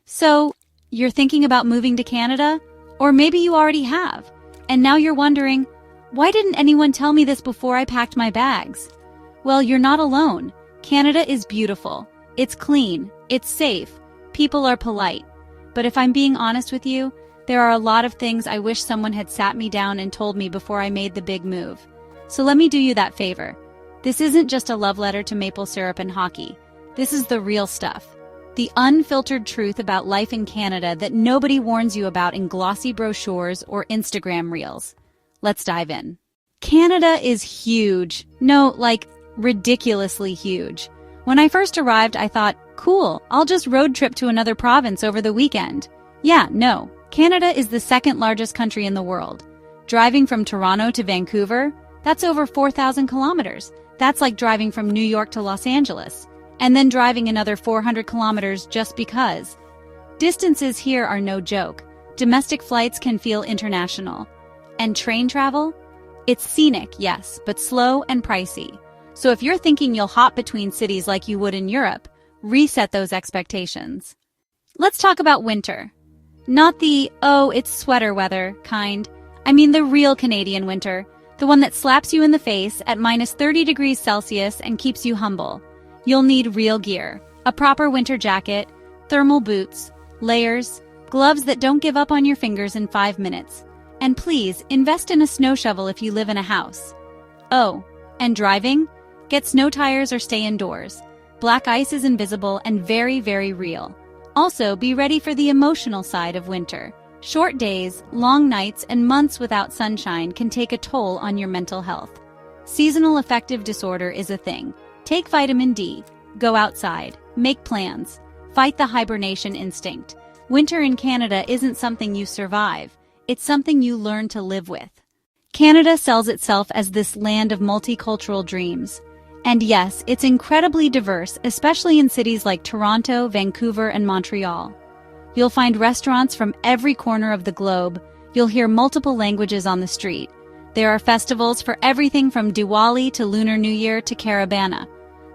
So, you're thinking about moving to Canada? Or maybe you already have, and now you're wondering, why didn't anyone tell me this before I packed my bags? Well, you're not alone. Canada is beautiful. It's clean. It's safe. People are polite. But if I'm being honest with you, there are a lot of things I wish someone had sat me down and told me before I made the big move. So let me do you that favor. This isn't just a love letter to maple syrup and hockey. This is the real stuff. The unfiltered truth about life in Canada that nobody warns you about in glossy brochures or Instagram reels. Let's dive in. Canada is huge. No, like, ridiculously huge. When I first arrived, I thought, cool, I'll just road trip to another province over the weekend. Yeah, no. Canada is the second largest country in the world. Driving from Toronto to Vancouver, that's over 4,000 kilometers. That's like driving from New York to Los Angeles. And then driving another 400 kilometers just because. Distances here are no joke. Domestic flights can feel international. And train travel? It's scenic, yes, but slow and pricey. So if you're thinking you'll hop between cities like you would in Europe, reset those expectations. Let's talk about winter. Not the, oh, it's sweater weather kind. I mean the real Canadian winter, the one that slaps you in the face at minus 30 degrees Celsius and keeps you humble. You'll need real gear, a proper winter jacket, thermal boots, layers, gloves that don't give up on your fingers in 5 minutes. And please, invest in a snow shovel if you live in a house. Oh, and driving? Get snow tires or stay indoors. Black ice is invisible and very, very real. Also, be ready for the emotional side of winter. Short days, long nights, and months without sunshine can take a toll on your mental health. Seasonal affective disorder is a thing. Take vitamin D, go outside, make plans, fight the hibernation instinct. Winter in Canada isn't something you survive, it's something you learn to live with. Canada sells itself as this land of multicultural dreams. And yes, it's incredibly diverse, especially in cities like Toronto, Vancouver, and Montreal. You'll find restaurants from every corner of the globe. You'll hear multiple languages on the street. There are festivals for everything from Diwali to Lunar New Year to Carabana.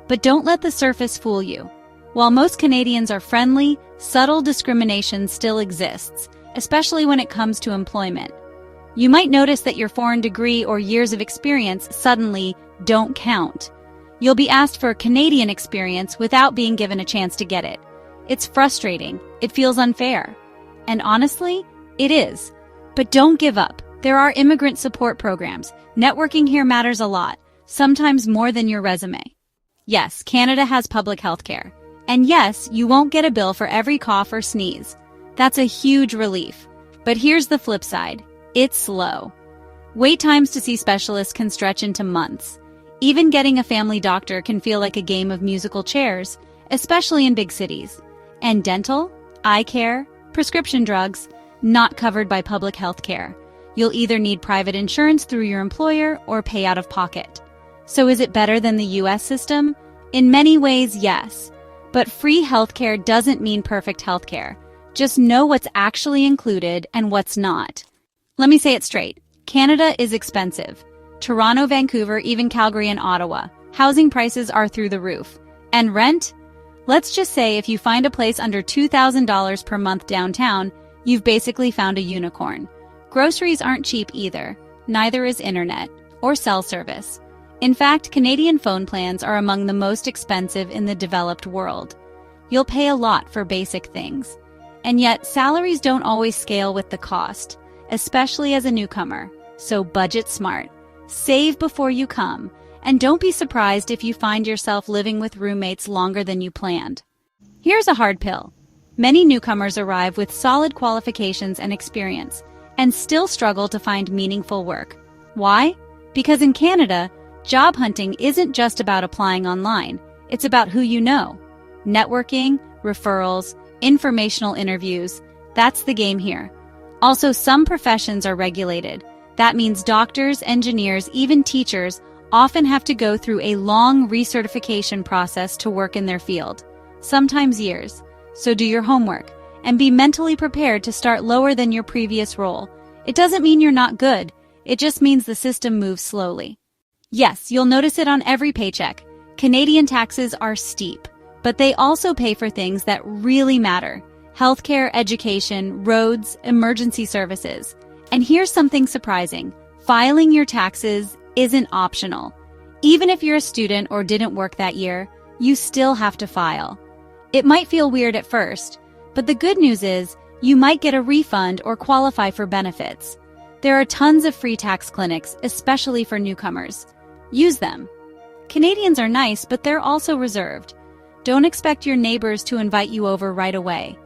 But don't let the surface fool you. While most Canadians are friendly, subtle discrimination still exists, especially when it comes to employment. You might notice that your foreign degree or years of experience suddenly don't count. You'll be asked for Canadian experience without being given a chance to get it. It's frustrating. It feels unfair. And honestly, it is. But don't give up. There are immigrant support programs. Networking here matters a lot, sometimes more than your resume. Yes, Canada has public health care. And yes, you won't get a bill for every cough or sneeze. That's a huge relief. But here's the flip side. It's slow. Wait times to see specialists can stretch into months. Even getting a family doctor can feel like a game of musical chairs, especially in big cities. And dental, eye care, prescription drugs, not covered by public health care. You'll either need private insurance through your employer or pay out of pocket. So is it better than the US system? In many ways, yes. But free healthcare doesn't mean perfect healthcare. Just know what's actually included and what's not. Let me say it straight. Canada is expensive. Toronto, Vancouver, even Calgary and Ottawa. Housing prices are through the roof. And rent? Let's just say if you find a place under $2,000 per month downtown, you've basically found a unicorn. Groceries aren't cheap either. Neither is internet or cell service. In fact, Canadian phone plans are among the most expensive in the developed world. You'll pay a lot for basic things. And yet, salaries don't always scale with the cost, especially as a newcomer. So budget smart. Save before you come. And don't be surprised if you find yourself living with roommates longer than you planned. Here's a hard pill. Many newcomers arrive with solid qualifications and experience, and still struggle to find meaningful work. Why? Because in Canada, job hunting isn't just about applying online. It's about who you know. Networking, referrals, informational interviews. That's the game here. Also, some professions are regulated. That means doctors, engineers, even teachers often have to go through a long recertification process to work in their field, sometimes years. So do your homework and be mentally prepared to start lower than your previous role. It doesn't mean you're not good. It just means the system moves slowly. Yes, you'll notice it on every paycheck. Canadian taxes are steep, but they also pay for things that really matter. healthcare, education, roads, emergency services. And here's something surprising. Filing your taxes isn't optional. Even if you're a student or didn't work that year, you still have to file. It might feel weird at first, but the good news is you might get a refund or qualify for benefits. There are tons of free tax clinics, especially for newcomers. Use them. Canadians are nice, but they're also reserved. Don't expect your neighbors to invite you over right away.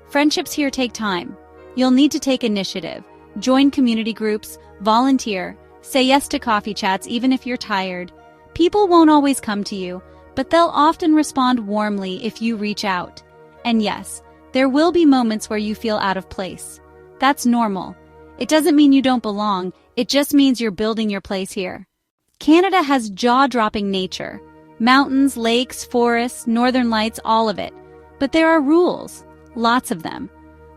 Friendships here take time. You'll need to take initiative, join community groups, volunteer, say yes to coffee chats even if you're tired. People won't always come to you, but they'll often respond warmly if you reach out. And yes, there will be moments where you feel out of place. That's normal. It doesn't mean you don't belong, it just means you're building your place here. Canada has jaw-dropping nature. Mountains, lakes, forests, northern lights, all of it. But there are rules. Lots of them.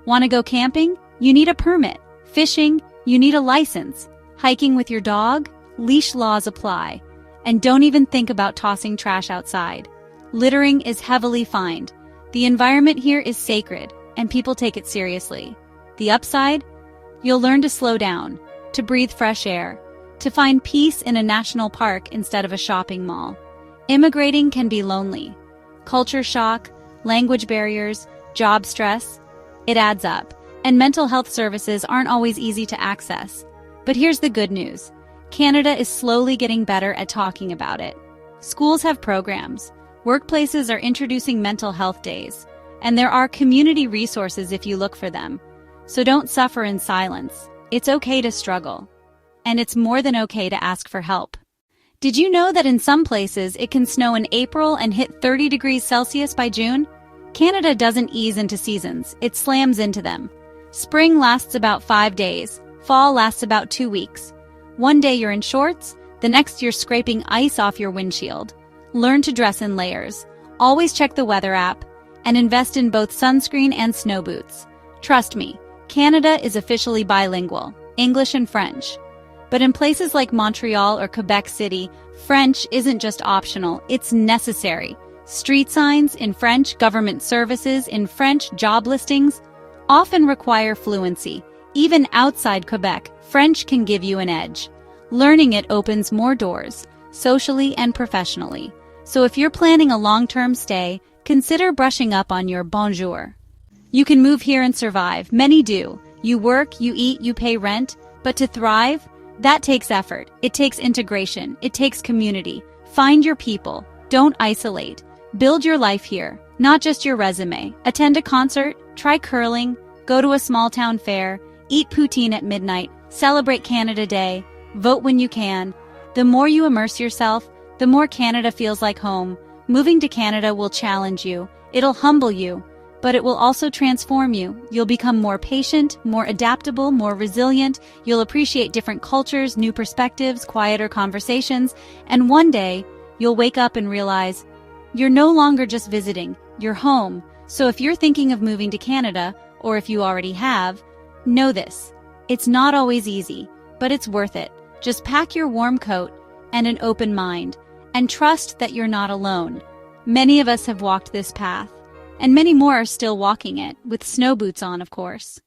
Want to go camping? You need a permit. Fishing? You need a license. Hiking with your dog? Leash laws apply. And don't even think about tossing trash outside. Littering is heavily fined. The environment here is sacred, and people take it seriously. The upside? You'll learn to slow down, to breathe fresh air, to find peace in a national park instead of a shopping mall. Immigrating can be lonely. Culture shock, language barriers, job stress, it adds up. And mental health services aren't always easy to access. But here's the good news. Canada is slowly getting better at talking about it. Schools have programs. Workplaces are introducing mental health days. And there are community resources if you look for them. So don't suffer in silence. It's okay to struggle. And it's more than okay to ask for help. Did you know that in some places it can snow in April and hit 30 degrees Celsius by June? Canada doesn't ease into seasons, it slams into them. Spring lasts about 5 days, fall lasts about 2 weeks. One day you're in shorts, the next you're scraping ice off your windshield. Learn to dress in layers, always check the weather app, and invest in both sunscreen and snow boots. Trust me, Canada is officially bilingual, English and French. But in places like Montreal or Quebec City, French isn't just optional, it's necessary. Street signs in French, government services in French, job listings often require fluency. Even outside Quebec, French can give you an edge. Learning it opens more doors, socially and professionally. So if you're planning a long-term stay, consider brushing up on your bonjour. You can move here and survive. Many do. You work, you eat, you pay rent. But to thrive, that takes effort. It takes integration. It takes community. Find your people. Don't isolate. Build your life here, not just your resume. Attend a concert, try curling, go to a small town fair, eat poutine at midnight, celebrate Canada Day, vote when you can. The more you immerse yourself, the more Canada feels like home. Moving to Canada will challenge you. It'll humble you, but it will also transform you. You'll become more patient, more adaptable, more resilient. You'll appreciate different cultures, new perspectives, quieter conversations, and one day, you'll wake up and realize you're no longer just visiting, you're home. So if you're thinking of moving to Canada, or if you already have, know this. It's not always easy, but it's worth it. Just pack your warm coat and an open mind, and trust that you're not alone. Many of us have walked this path, and many more are still walking it, with snow boots on, of course.